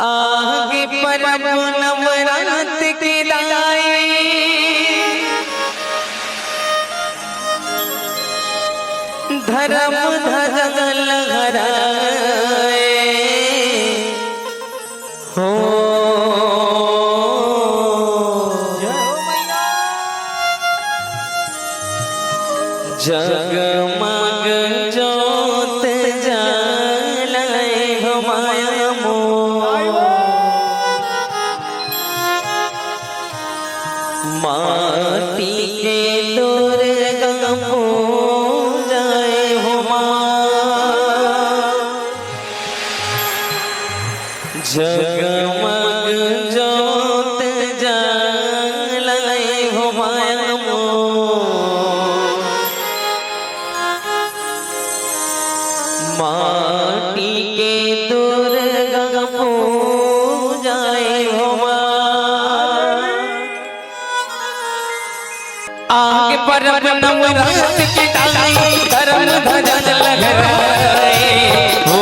आगे परब नवरात के लाए धर्म ध्वजा लहराए हो जगमग जोत जलाए हो माया मोर माटी के दुर्गा पूजाए हो जगमग जोत जलाए हो माया मोर माटी के दुर्गा पूजाए हो आगे परब नवरात के डाले धर्म ध्वजा लहराए हो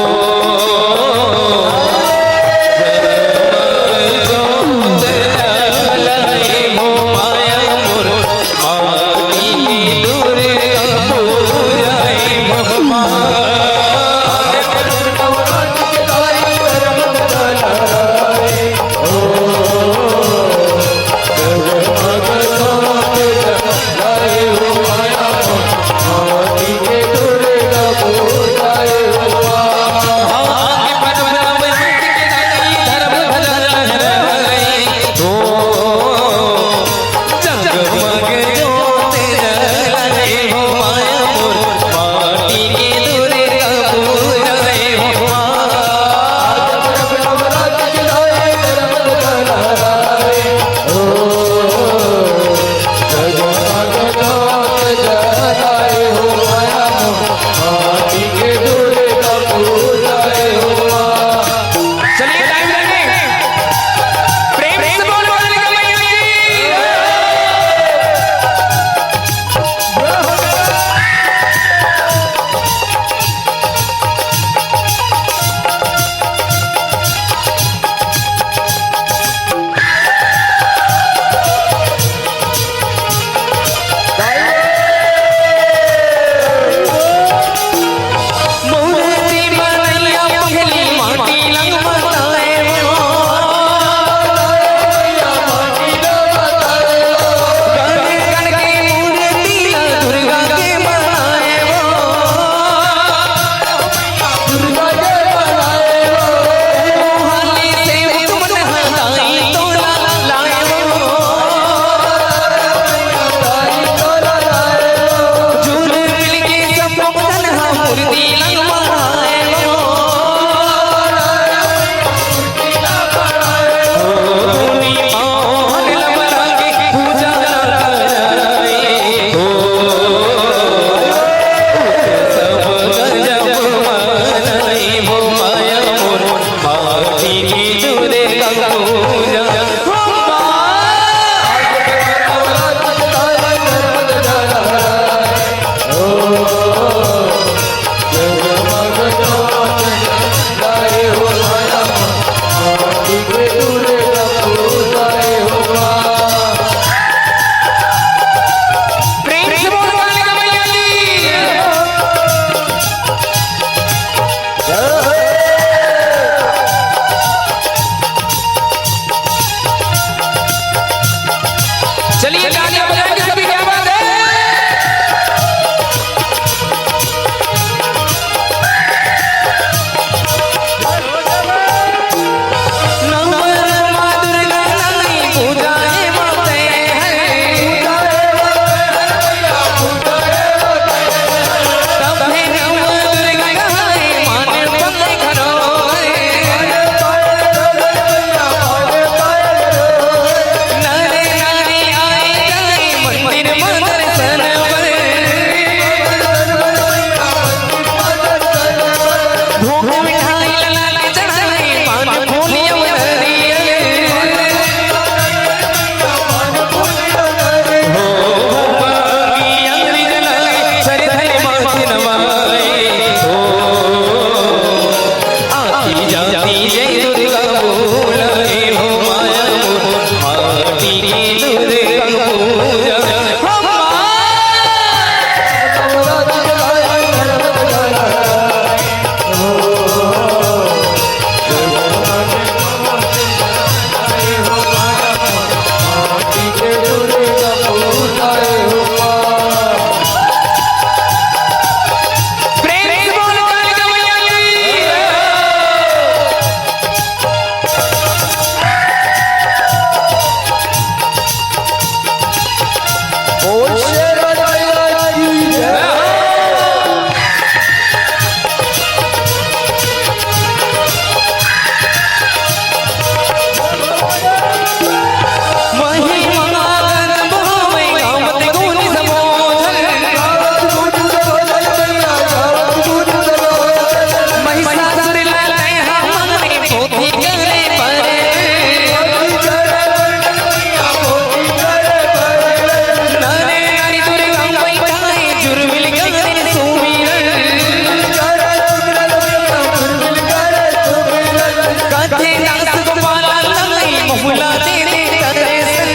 कथे दास गोपाला तलई बहुला दे दे दर्शन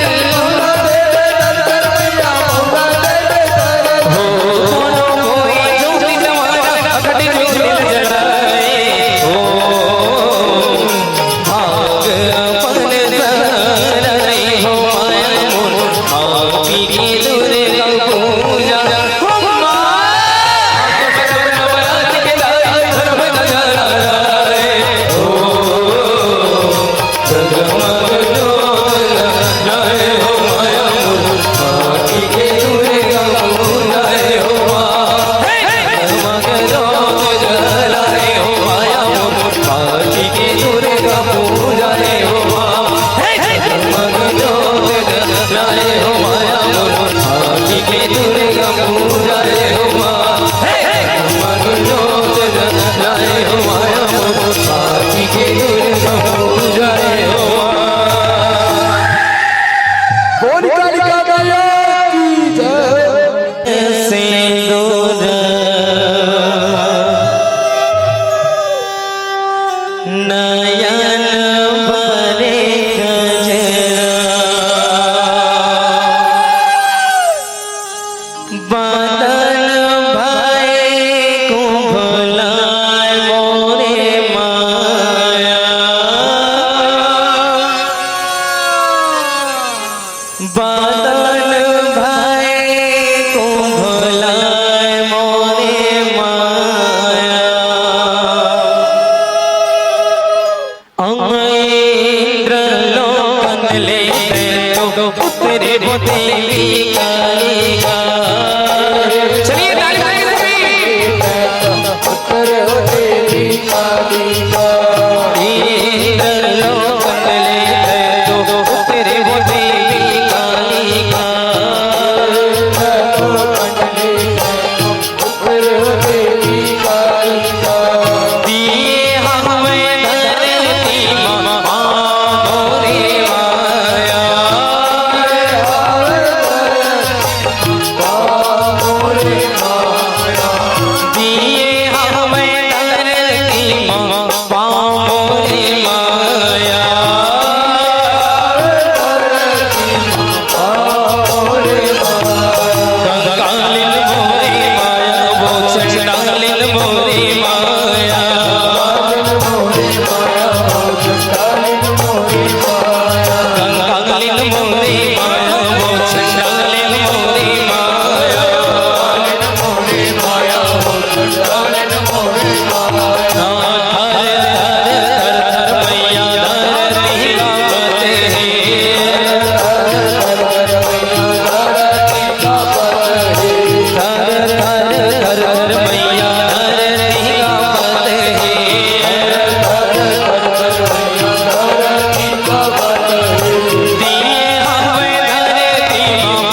हो कोई जो जवारा अखट जो दिल जलाए हो भाग अपन सराय हो माया मोर आपी की दुर्गा पूजा हो मां नवरात के दाई धर्म जलाए हो जगमग जय हो माया मोर आपी की दुर्गा पूजा हो जगमग जलाए हो माया मोर आपी की दुर्गा पूजा हो जगमग जलाए हो माया मोर आपी की दुर्गा पूजा हो जगमग जलाए हो माया मोर आपी की दुर्गा पूजा हो बोल कालिका मैया की जय। सिंदूर नयन भरे गजरा बादल भाई को भुलाए मोरे माया बादल भाई को भुलाए मोरे माया इंद्र लोकन ले तो उतरे देवी कालिका चलिए ताली बजाइए उत्तर हो देवी कालिका इंद्र लोकन ले तो उतरे देवी कालिका उत्तर हो देवी कालिका दिए हमें धरती माँ मोरे माया दिए हमें धरती माँ मोरे माया कंगालिन मोरी माया वो चंडालिन मोरी माया कंगालिन मोरी माया वो चंडालिन मोरी माया मैया धरती कांपते थर मैया धरती कांपते दिए हमें धरती माँ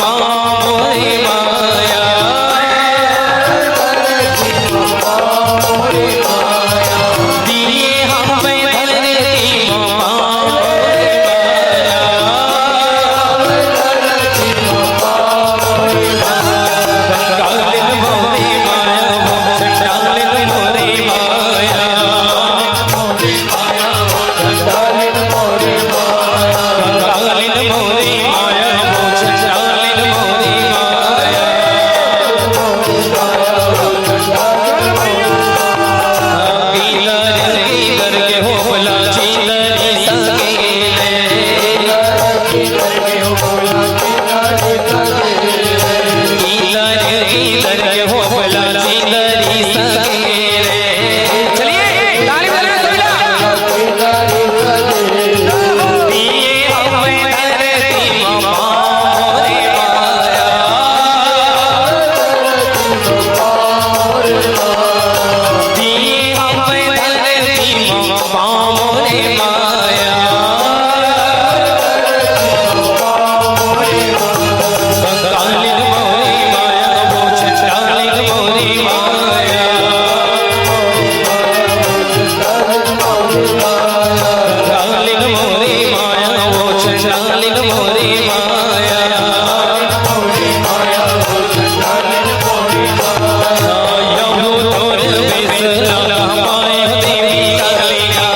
मोरी माया दिए हमें धरती माँ मोरी कंगालिन मोरी माया वो चंडालिन मोरी माया कंगालिन मोरी माया वो चंडालिन मोरी माया पीला रे करके हो भला चीलरी संगेले पीला रे करके हो भला चीलरी संगेले चलिए ताली बजाइए दिए हमें धरती माँ मोरे माया दिए हमें धरती माँ मोरे माया कंगालिन मोरी माया वो चंडालिन मोरी माया कंगालिन मोरी माया वो चंडालिन मोरी माया यमु तोर बिसरा माया देवी कालिका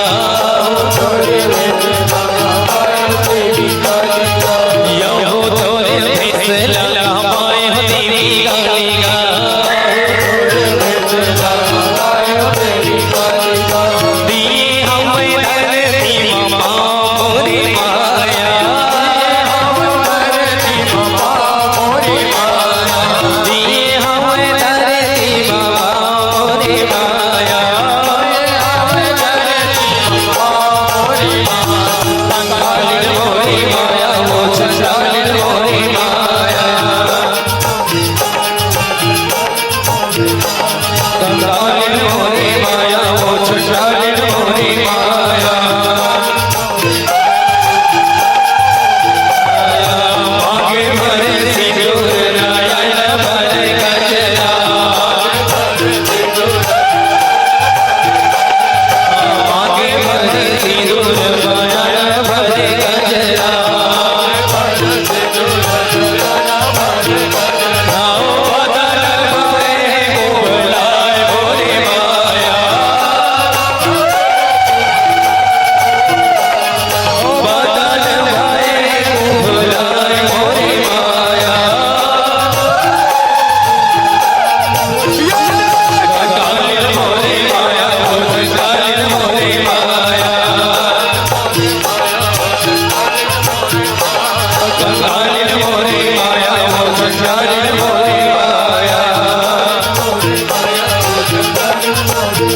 मांगे भरे सिंदूर नयन भरे गजरा मांगे भरे सिंदूर नयन भरे गजरा आओ बदन भरे बुलाए भोले माया बदन भरे बुलाए भोले माया कालिल भोले माया कालिल भोले माया कालिल भोले माया कालिल भोले माया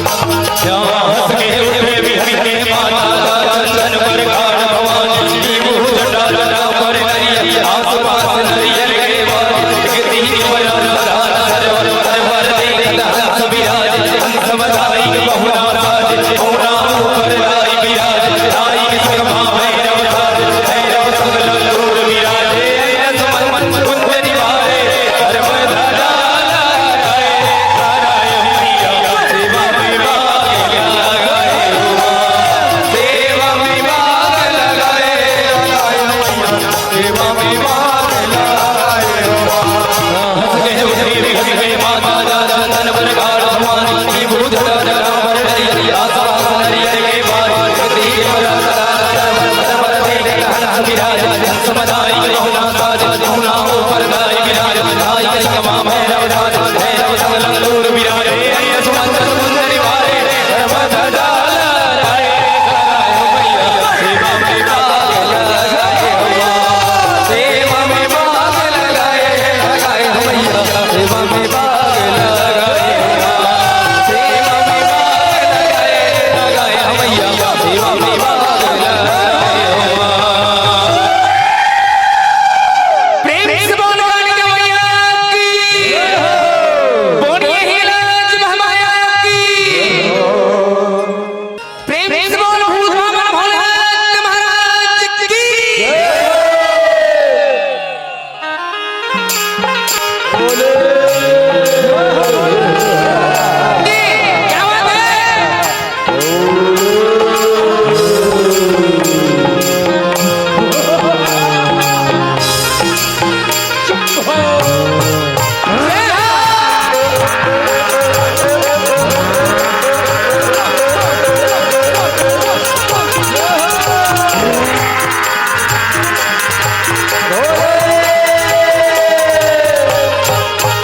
हंस के उठे बिहने माता चंदन पर गाढ़ भवानी की मुँह डाला पर करी आस पास नरियल के बाद गिरती बना राधा सरवर सरवर देखता सबिराज हंस बधाई बहुना राज बहुना ऊपर लाई विराज लाई सगमा भैरव राज भैरव सगल दूर विराजे मन मन कुंज निवारे सर्व धरा लगाए नारायण पिया सेवा में भाग लगाए सेवा में भाग लगाए सेवा में भाग लगाए हंस गए उठे बिखरे माता दादा तन पर गाढ़ भवानी की भूत डाला पर करी आसपास नरियल के बाद गिरती बना राधा सरवर देखता विराज हंस बधाई बहुना साज बहुना ऊपर गाय विराज लाई सगमा भैरव राज भैरव सगल दूर विराजे सुमंत सुंदरी वारे सर्व धरा लगाए भैया सेवा में भाग लगाए सेवा में भाग लगाए भैया सेवा में भाग लगाए सेवा में भाग लगाए भैया सेवा में भाग लगाए प्रेम से बोलो कालिका मैया की बोलिए हिलाज महामाया की प्रेम से बोलो भूत बाबा भोलेनाथ महाराज की क्या बात है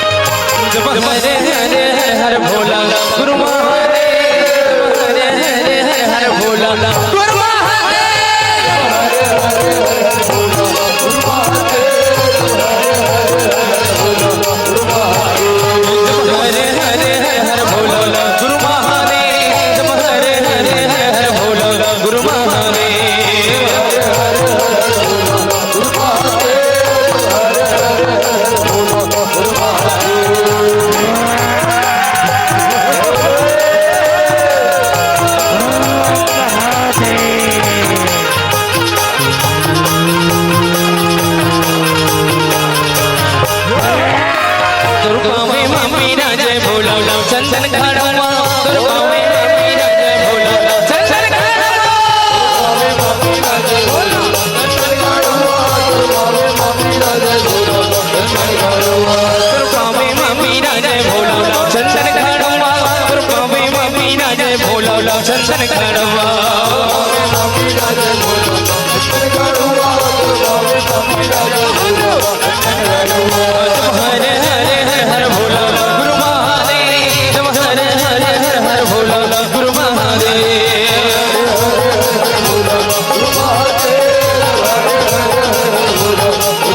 हरे हरे हर भोला गुरु महादेव हरे हरे हर भोला गुरु हरे हरे हर भोला गुरु महादेव हरे हरे हर भोला गुरु महादेव दुर्गा में मम्मी ना जय भोला चंदन घड़वा दुर्गा में मम्मी ना जय भोला चंदन घड़वा दुर्गा में मम्मी ना जय भोला चंदन घड़वा दुर्गा में मम्मी ना जय भोला चंदन घड़वा दुर्गा में मम्मी ना जय भोला चंदन घड़वा दुर्गा में मम्मी ना जय भोला चंदन घड़वा हरे हरे हर भोला गुरु महादेव हरे हरे हर भोला गुरु महादेव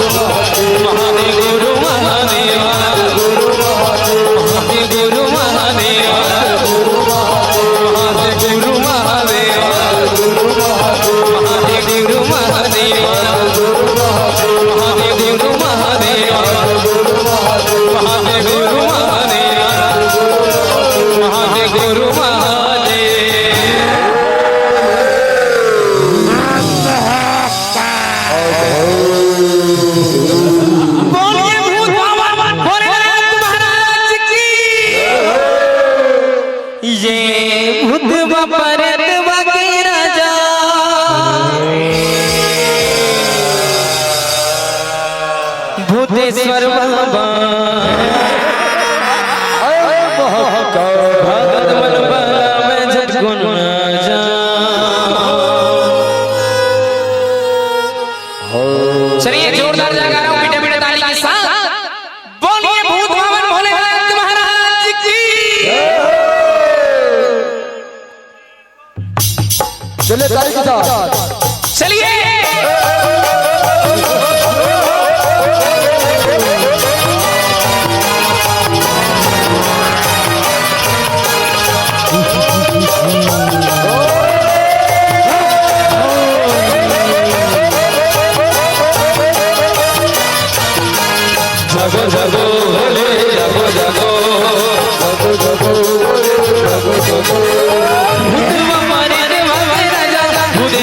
महादेव गुरु महादेव महादेव गुरु महादेव महादेव गुरु महादेव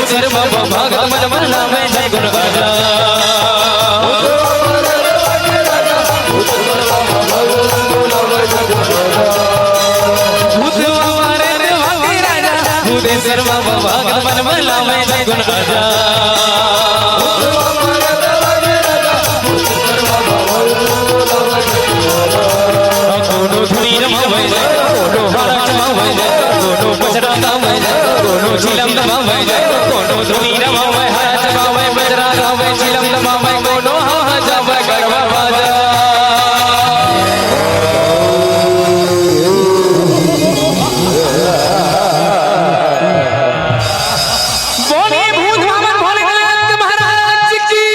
सिर बाबा भगत मन मना में जय गुण गाजा सिर बाबा भगत मन मना में जय गुण गाजा कोनो धुनी रमावे कोनो हारा रमावे कोनो बजरा गावे कोनो चिलम दबावे कोनो धुनी रमावे हारा जगावे बजरा गावे चिलम दबावे कोनो हा जावे गरबा बाजा बोले भूत बाबा भोलेनाथ महाराज की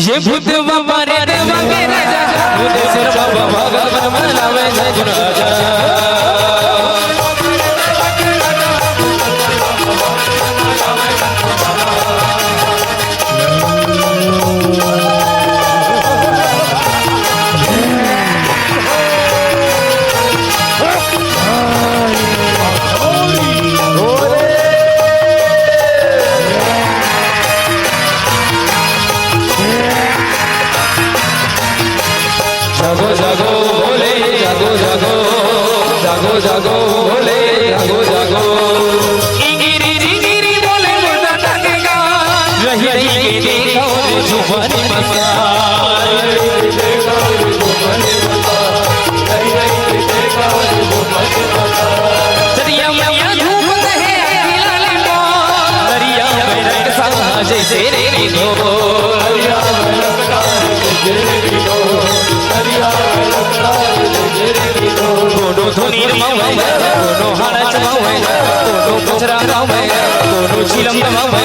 ये भूत बाबा रे देवा के राजा भूत सिर बाबा भगत मन मना में जय गुण गाजा जागो जागो भोले जागो जागो जागो जागो भोले जागो जागो गिरी गिरी बोले मुर्दा टंगा रही रही देखो जुबानी मसा चरिया मैया धूप रहे अकेला लंबो दरिया में रंग सा जैसे रे दो कोनो धुनी रमावे कोनो हारा चमावे कोनो बजरा गावे कोनो चिलम दबावे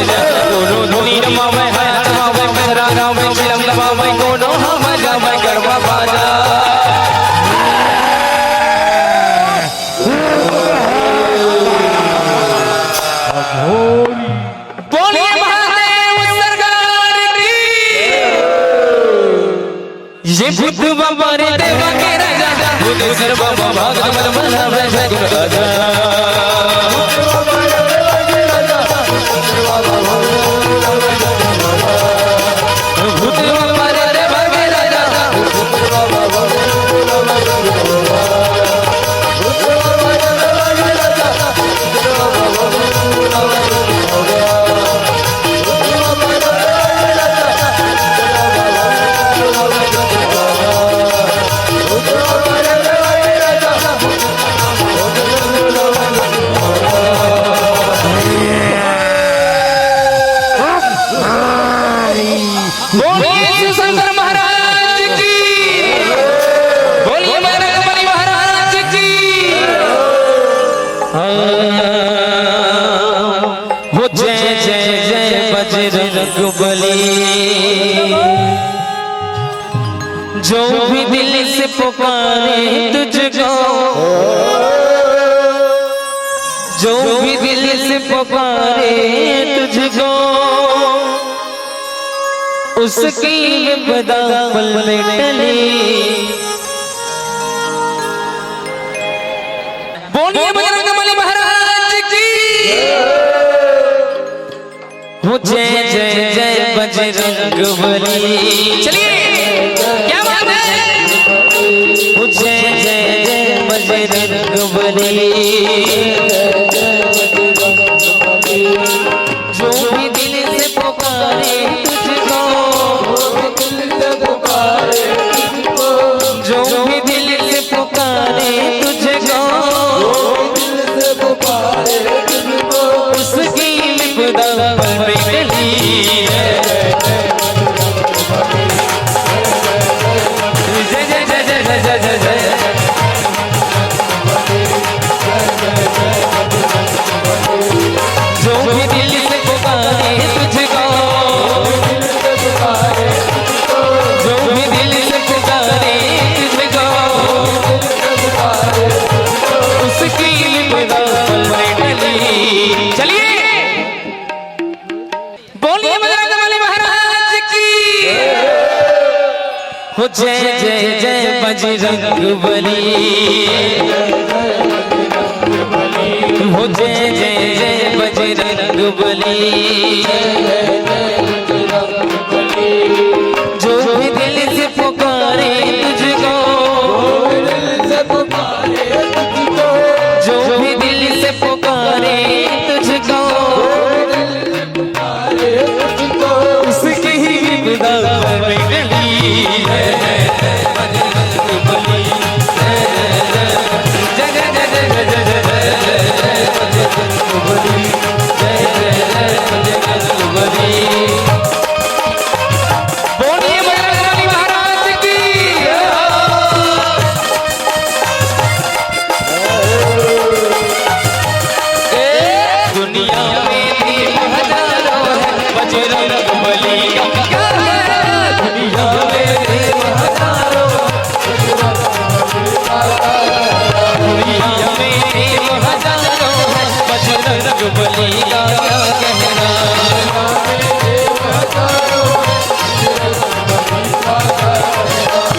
कोनो धुनी रमावे हारा चमावे बजरा गावे चिलम दबावे कोनो हम जावे गरबा बाजा बोलिए महादेव सरकार की ये भूत बाबा रे देवा के राजा भूत सिर बाबा भगत मन मना में जय गुण गाजा भूत बाबा रे देवा के राजा बोलिए शंकर महाराज की बोलिए बजरंगबली महाराज की हो जय जय जय बजरंगबली जो भी दिल से पुकारे तुझको जो भी दिल से पुकारे तुझको उसकी विपदा पल में टली बोलिए बजरंगबली महाराज की हो जय जय जय बजरंगबली चलिए क्या बात है हो जय जय जय बजरंगबली जो भी दिल से पुकारे तुझको जो भी दिल से पुकारे तुझको उसकी विपदा पल में टली जय जय जय जय जय जय जय जय जो भी दिल से पुकारे तुझको जो भी दिल से पुकारे तुझको उसकी विपदा पल में टली चलिए बोलिए बजरंगबली महाराज की हो जय जय जय बजरंगबली हो जय जय जय बजरंग बली। जो भी दिल से पुकारे तुझको, जो भी दिल से पुकारे तुझको, उसकी ही विदा में गली। बोलिए बजरंगबली महाराज की। दुनिया में भी हजारों है बजरंगबली का, दुनिया में भी हजारों, दुनिया में भी हजारों है बजरंगबली का कहना।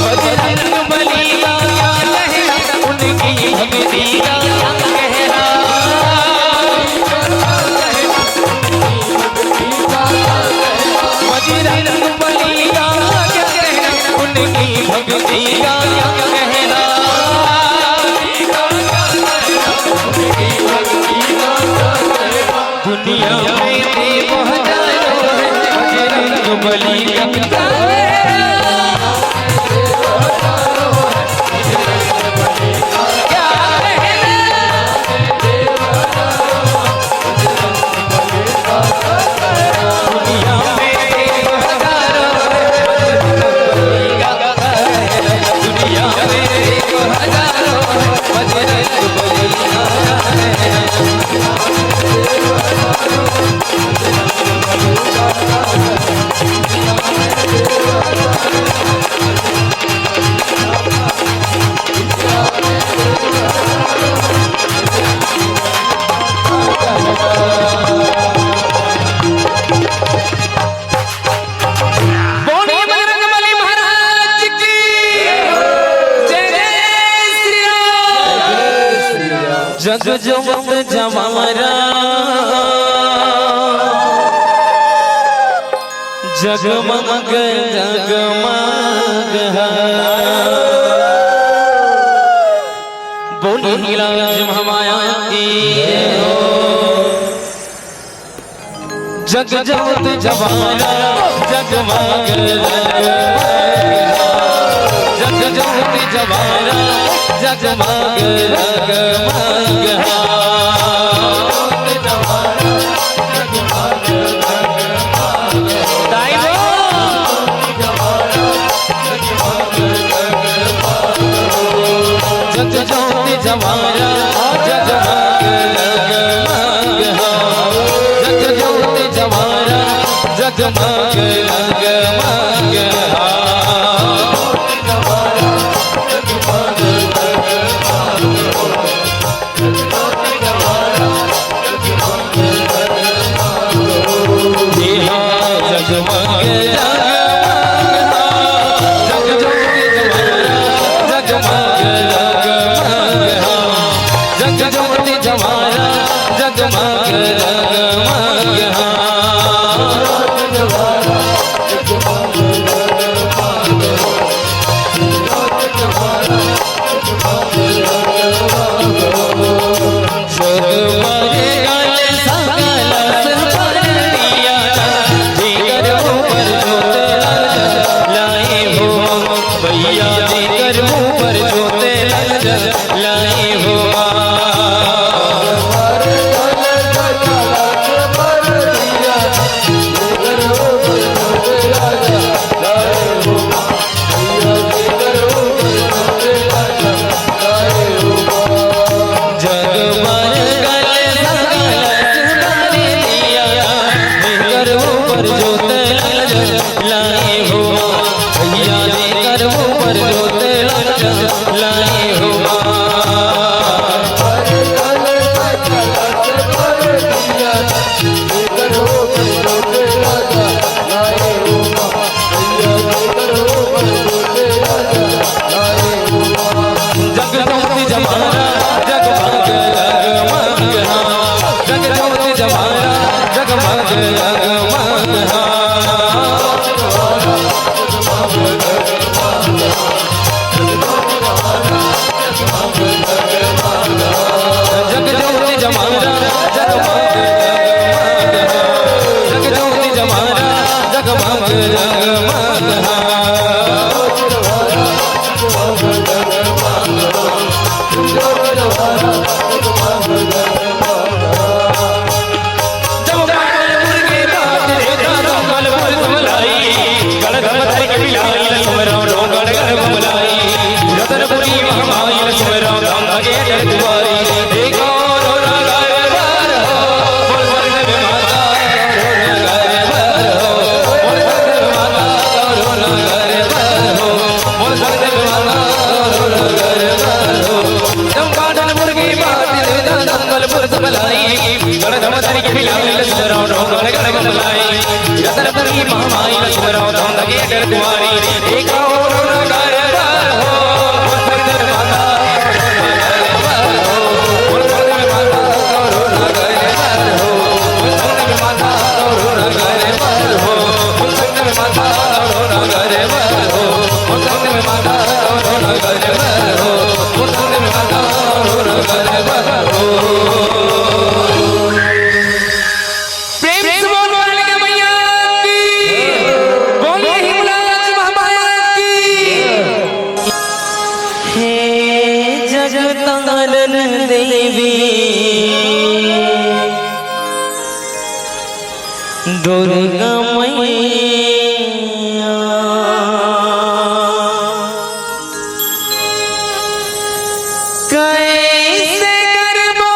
बजरंगबली का कहना, उनकी भक्ति का कहना। बजरंगबली का कहना, उनकी भक्ति का कहना। दुनिया में देव हजारों है बजरंगबली का कहना। जग जोत जवारा जगमग जगमग बोली लाज हमाया की। जग जोत जवारा जगमग जग जोत जवारा जगमग जगमग जग जोत जवारा जगमग जगमग जग जोत जवारा जगमग जगमग। जग जोत जवारा जगमग जगमग जगज्योति जमाना जगमग जगज्योति जमाना जगमग दुर्गा मैया कैसे करबो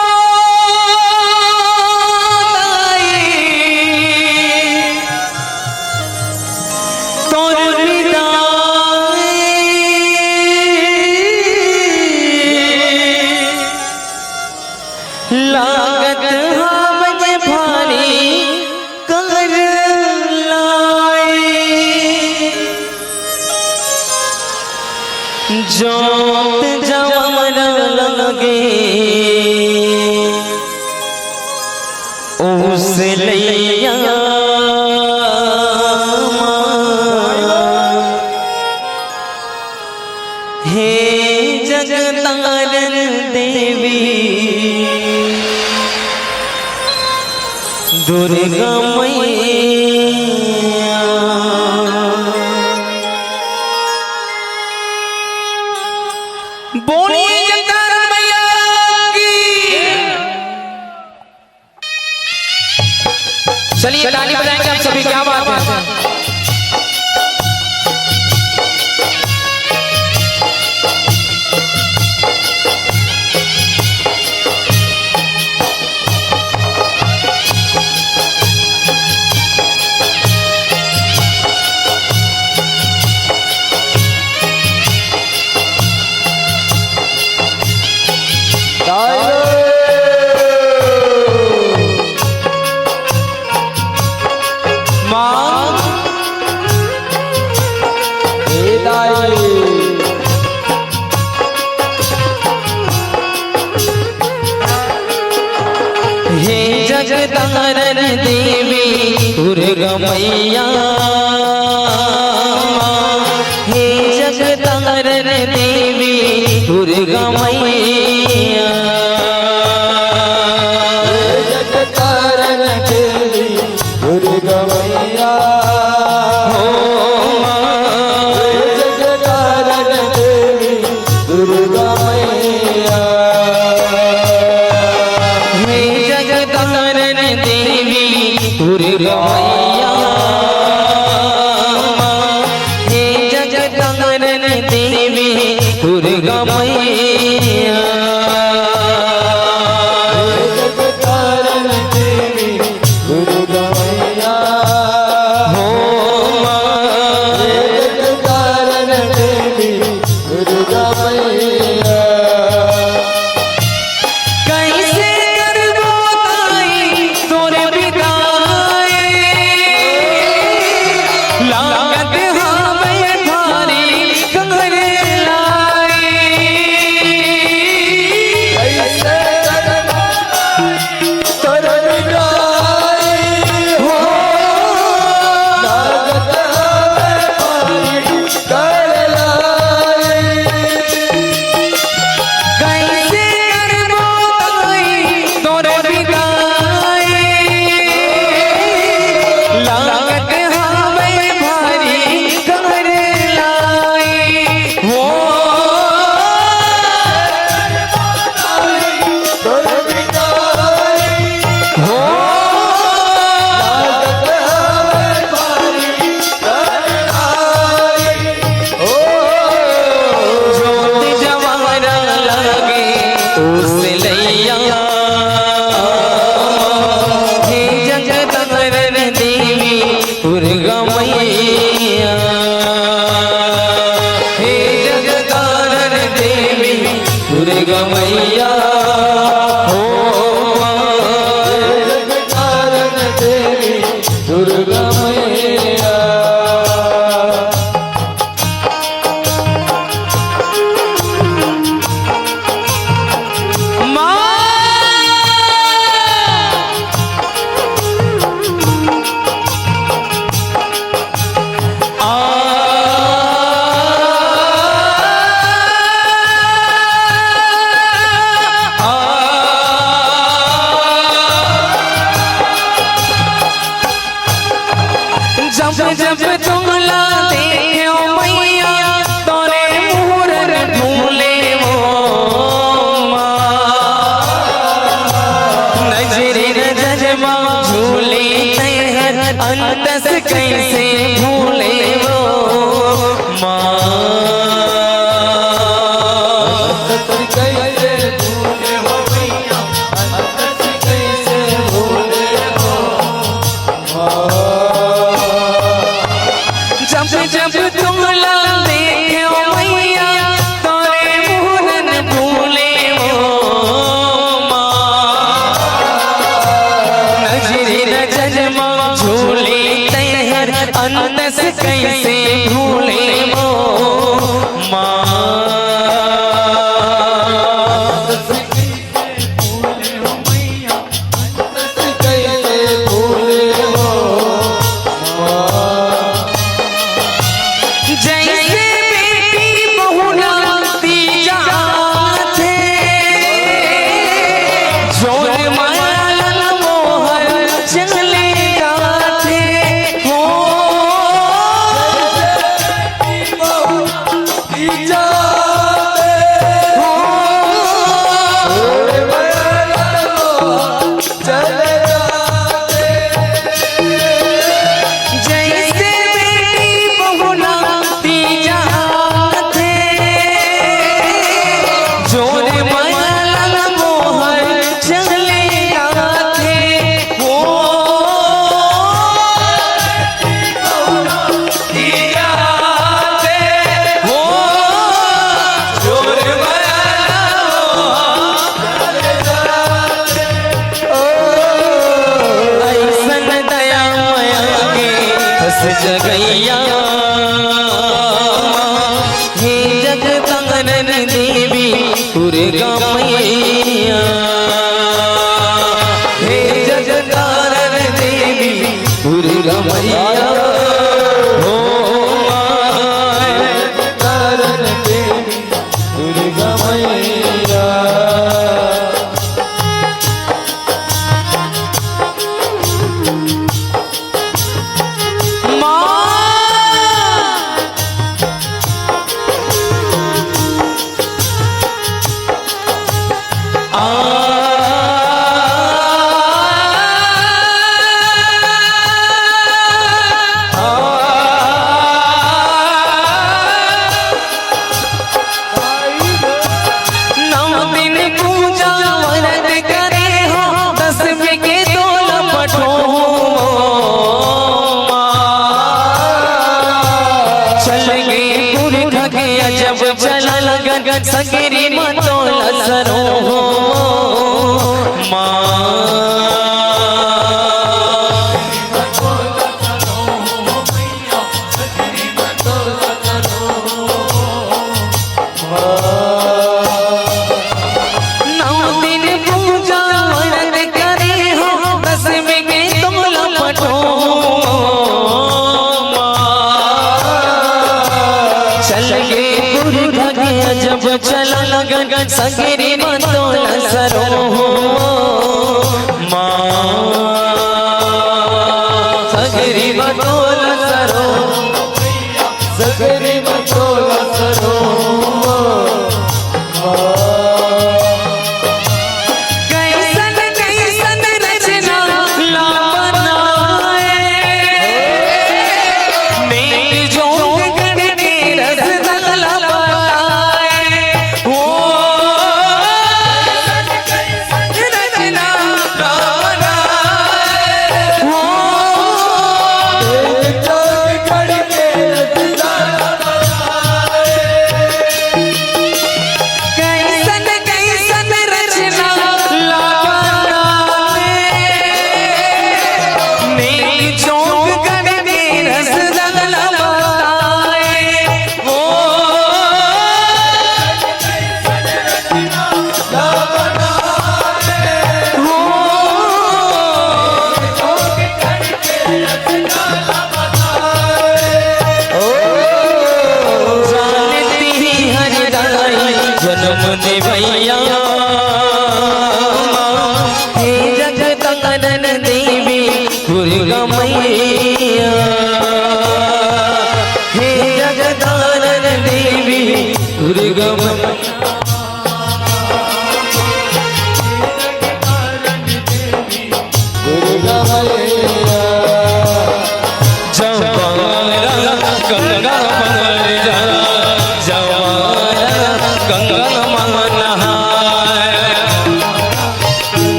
तोर विदाई लागत हमके भारी जोत जमर लगे उस लैया हे जगतारण देवी दुर्गा मैया बोलिए जगतारण मैया की। चलिए ताली बजाएंगे आप सभी, क्या बात है। हे जगतारण देवी दुर्गा मैया, हे जगतारण देवी दुर्गा मैया, जगतारण देवी दुर्गा मैया, हो जगतारण देवी दुर्गा मैया, हे जगतारण देवी दुर्गा मैया, हे जगतारण देवी दुर्गा मैया, जगतारण देवी दुर्गा मैया, हो जगतारण देवी दुर्गा मैया, कैसे करबो ताई तोरे विदाई, दुर्गा मैया हो जगत कारण देवी दुर्गा मैया। जब जब तुम लाते हो मैया तोरे मुहर ढूले वो नजरे नजर माँ झूले तैहर अंतस कैसे भूले वो माँ कैसे भूले हो मैया कैसे भूले हो। जब जब तुम लाते हो मैया तोरे मुहर ढूले वो नजरे नजर माँ झूले तैहर अंतस कैसे भूले वो माँ कैसे भूले हो। जैसे बेटी बहू नाती जाते जोर माल मोहर चले जाते हो जैसे बेटी बहू नाती जाते जोर माल मोहर चले जाते हो ऐसन दया माया के हंस जगैया हे जगतानन देवी दुर्गा मैया हे जगतानन देवी दुर्गा मैया हो कारण देवी दुर्गा मैया। जब चला लगन सगरी मतोला सरो जब चला लगन सगरी मतोला सरो सगरी मतोला सरो सगरी मतोला सरो। कैसन कैसन रचना ला बनाए मेरी जोग गण के रसगुल्ला एक मैया हे जगदानन देवी दुर्गा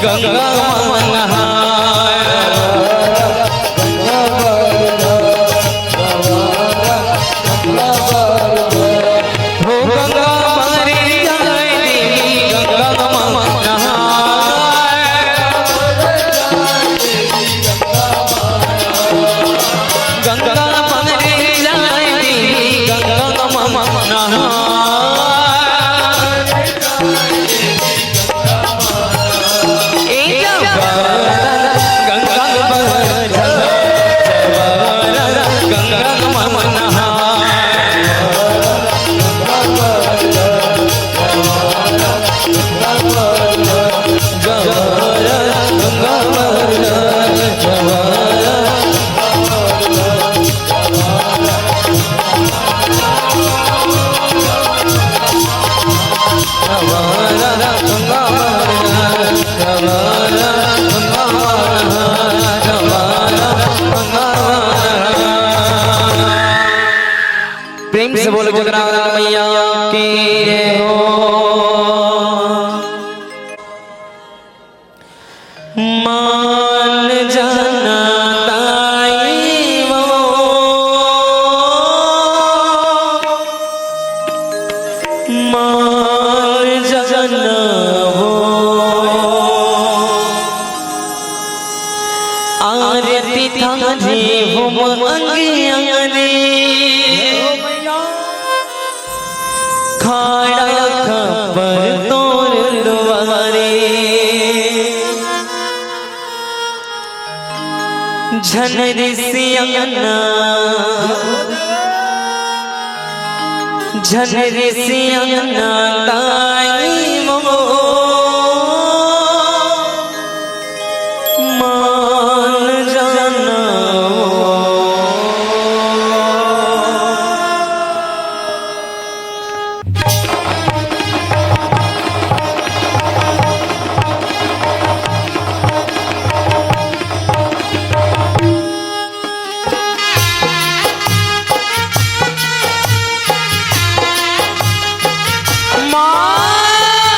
गंगा प्रेम से बोलो जगन्नाथ मैया की हो। मान जाना ताई वो मान जाना वो आरती था जी हो मंगियाने खाड़ा खबर तोर द्वारे झनरी सियाना ताई वो मान जाना माँ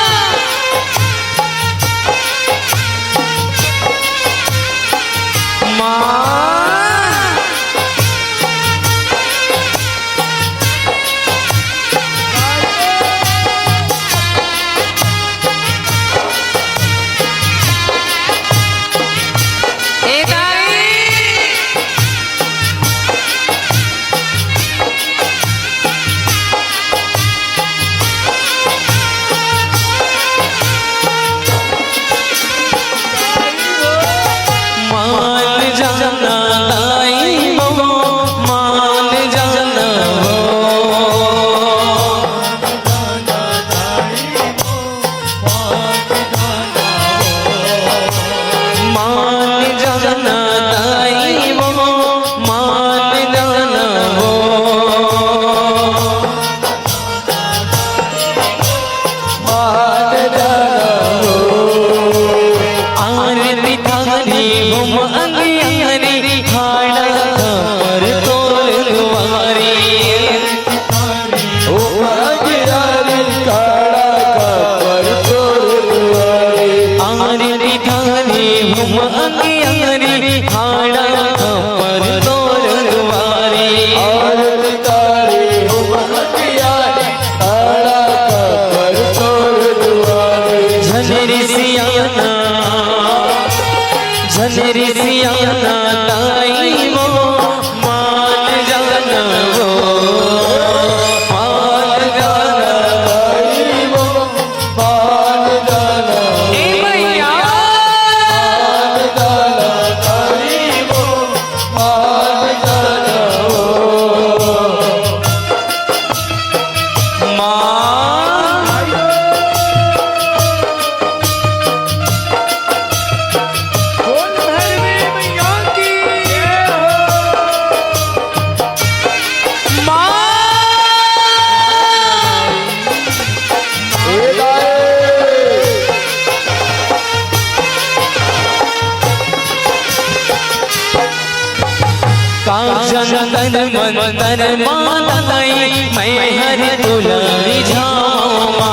तन मन तन माताई मैं हर दुलारी जावा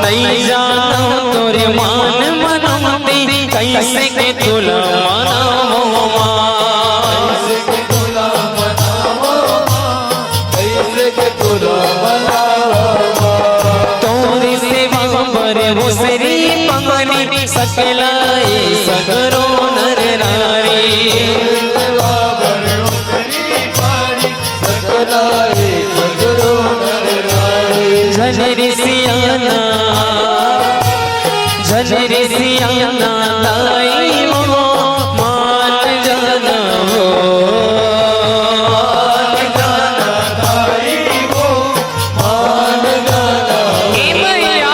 नहीं जाना तोरे मान मनमती कैसे के तुला मनावा तोरी सेवा पर मुसरी पंगनी सकलाए सगरो नर नारी झनरी सियाना झनरी सियाना ताई वो मान जाना वो ए मैया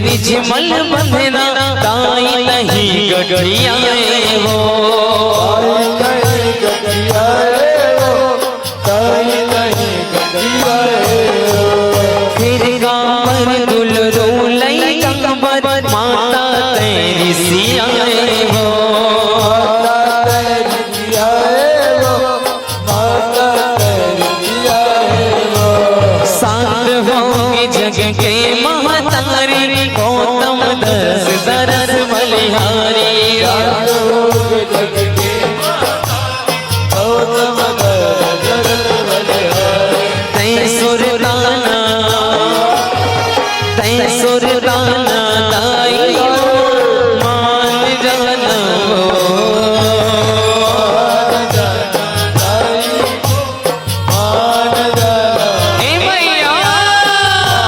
निजमल बंधना ताई नहीं गगरिया हो फिर गामर दुल रोलई कंबर माता तेरी सिया हो साथ होंगे जग के महतारी गौतम दस दरस बलिहारी तै सुरताना दाई मान जाना ए मैया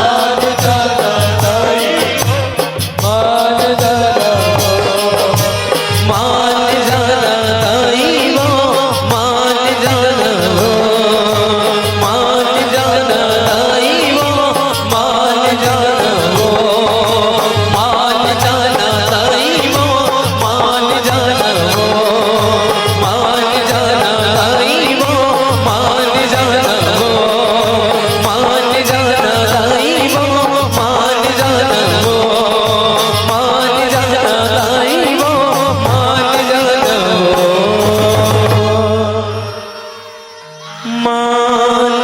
मान जाना दाई वो मान जाना वो मान जाना दाई वो मान जाना वो मान जाना दाई वो मान जाना वो मान जाना दाई वो मान जाना वो मान जाना दाई वो मान जाना वो मान जाना दाई वो मान जाना वो मान